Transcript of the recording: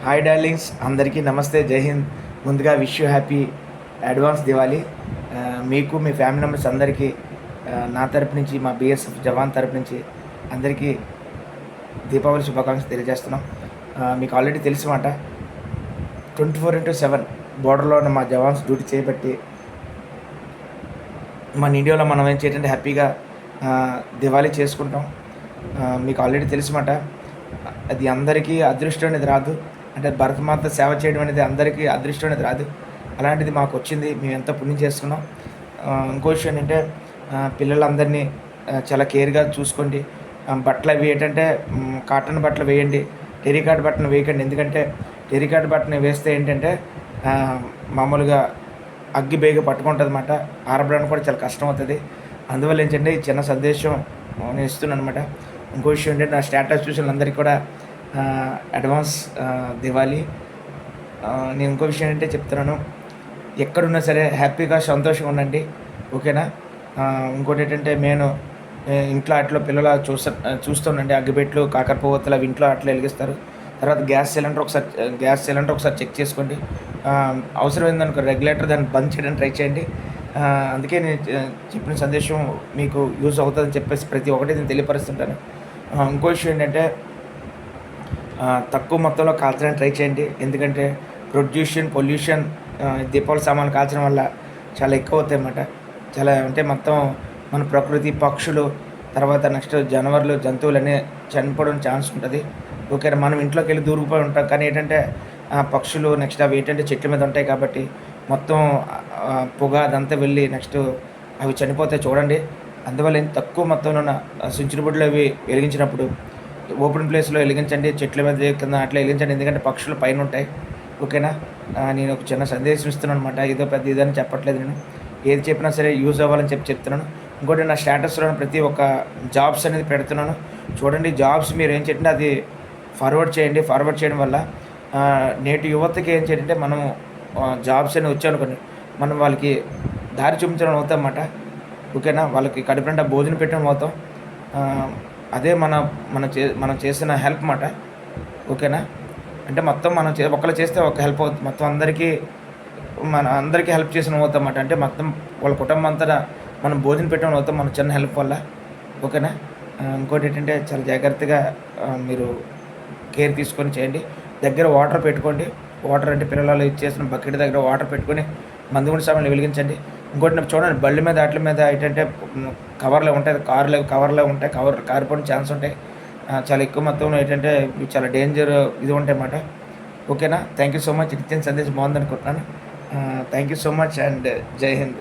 Hi darlings, అందరికీ నమస్తే, జై హింద్. ముందుగా wish you happy advance Diwali. మీకు మీ ఫ్యామిలీ మెంబర్స్ అందరికీ నా తరపు నుంచి, మా బీఎస్ఎఫ్ జవాన్ తరపు నుంచి అందరికీ దీపావళి శుభాకాంక్షలు తెలియజేస్తున్నాం. మీకు ఆల్రెడీ తెలిసిమాట 24/7 బోర్డర్లో ఉన్న మా జవాన్స్ డ్యూటీ చేయబట్టి మన ఇండియాలో మనం ఏం చేయటంటే హ్యాపీగా దివాళీ చేసుకుంటాం. మీకు ఆల్రెడీ తెలిసిమాట. అది అందరికీ అదృష్టం అనేది రాదు, అంటే భరతమాత సేవ చేయడం అనేది అందరికీ అదృష్టం అనేది రాదు. అలాంటిది మాకు వచ్చింది, మేము ఎంతో పుణ్యం చేసుకున్నాం. ఇంకో విషయం ఏంటంటే పిల్లలందరినీ చాలా కేర్గా చూసుకోండి. బట్టలు అవి ఏంటంటే కాటన్ బట్టలు వేయండి, టెరికాట్ బట్టలు వేయకండి. ఎందుకంటే టెరికాట్ బట్టలు వేస్తే ఏంటంటే మామూలుగా అగ్గి బేగ పట్టుకుంటుంది అన్నమాట, ఆరబడడానికి కూడా చాలా కష్టం అవుతుంది. అందువల్ల ఏంటంటే ఈ చిన్న సందేశం నేను ఇస్తున్నాను అనమాట. ఇంకో విషయం ఏంటంటే నా స్టేటస్ చూసిన అందరికీ కూడా అడ్వాన్స్ దివాళీ. నేను ఇంకో విషయం ఏంటంటే చెప్తున్నాను, ఎక్కడున్నా సరే హ్యాపీగా సంతోషంగా ఉండండి, ఓకేనా. ఇంకోటి ఏంటంటే నేను ఇంట్లో అట్లా పిల్లలు చూస్తుండండి, అగ్గిపెట్లు కాకరపువ్వొత్తులు అవి ఇంట్లో అట్లా వెలిగిస్తారు. తర్వాత గ్యాస్ సిలిండర్ ఒకసారి చెక్ చేసుకోండి. అవసరం ఏందనుకో రెగ్యులేటర్ దాన్ని బంద్ చేయడానికి ట్రై చేయండి. అందుకే నేను చెప్పిన సందేశం మీకు యూజ్ అవుతుందని చెప్పేసి ప్రతి ఒక్కటి నేను తెలియపరుస్తుంటాను. ఇంకో విషయం ఏంటంటే తక్కువ మొత్తంలో కాల్చడానికి ట్రై చేయండి. ఎందుకంటే పొల్యూషన్ దీపావళి సామాన్లు కాల్చడం వల్ల చాలా ఎక్కువ అవుతాయి అన్నమాట. చాలా అంటే మొత్తం మన ప్రకృతి, పక్షులు, తర్వాత నెక్స్ట్ జనవరులు, జంతువులు అన్నీ చనిపోవడం ఛాన్స్ ఉంటుంది, ఓకేనా. మనం ఇంట్లోకి వెళ్ళి దూరుకుపోయి ఉంటాం, కానీ ఏంటంటే పక్షులు నెక్స్ట్ అవి ఏంటంటే చెట్ల మీద ఉంటాయి కాబట్టి మొత్తం పొగ అదంతా వెళ్ళి నెక్స్ట్ అవి చనిపోతాయి చూడండి. అందువల్ల తక్కువ మొత్తంలో ఉన్న స్విచ్ బోర్డులు అవి వెలిగించినప్పుడు ఓపెన్ ప్లేస్లో వెలిగించండి, చెట్ల మీద కింద అట్లా వెలిగించండి. ఎందుకంటే పక్షులు పైన ఉంటాయి, ఓకేనా. నేను ఒక చిన్న సందేశం ఇస్తున్నాను అనమాట. ఏదో పెద్ద ఇదని చెప్పట్లేదు, నేను ఏది చెప్పినా సరే యూజ్ అవ్వాలని చెప్తున్నాను. ఇంకోటి నా స్టేటస్లో ప్రతి ఒక్క జాబ్స్ అనేది పెడుతున్నాను చూడండి. జాబ్స్ మీరు ఏం చేయండి అది ఫార్వర్డ్ చేయండి. ఫార్వర్డ్ చేయడం వల్ల నేటి యువతకి ఏం చేయాలంటే మనం జాబ్స్ అని వచ్చాయనుకోండి, మనం వాళ్ళకి దారి చూపించడం అవుతాం అన్నమాట, ఓకేనా. వాళ్ళకి కడుపు నిండా భోజనం పెట్టడం అవుతాం. అదే మనం చేసిన హెల్ప్ మాట, ఓకేనా. అంటే మొత్తం మనం ఒకళ్ళు చేస్తే ఒక హెల్ప్ అవుతుంది, మొత్తం అందరికీ హెల్ప్ చేసిన అవుతాం అన్నమాట. అంటే మొత్తం వాళ్ళ కుటుంబం అంతా మనం భోజనం పెట్టడం అవుతాం మన చిన్న హెల్ప్ వల్ల, ఓకేనా. ఇంకోటి ఏంటంటే చాలా జాగ్రత్తగా మీరు కేర్ తీసుకొని చేయండి. దగ్గర వాటర్ పెట్టుకోండి. వాటర్ అంటే పిల్లలు ఇచ్చేసిన బకెట్ దగ్గర వాటర్ పెట్టుకొని మందుగుండు సామాన్లు వెలిగించండి. ఇంకోటి చూడండి, బళ్ళ మీద వాటి మీద ఏంటంటే కవర్లు ఉంటాయి, కవర్లో ఉంటాయి, కారిపోవడం ఛాన్స్ ఉంటాయి. చాలా ఎక్కువ మొత్తంలో ఏంటంటే చాలా డేంజర్ ఇది ఉంటాయి అన్నమాట, ఓకేనా. Thank you so much. ఇచ్చిన సందేశం బాగుందనుకుంటున్నాను. Thank you so much and Jai Hind.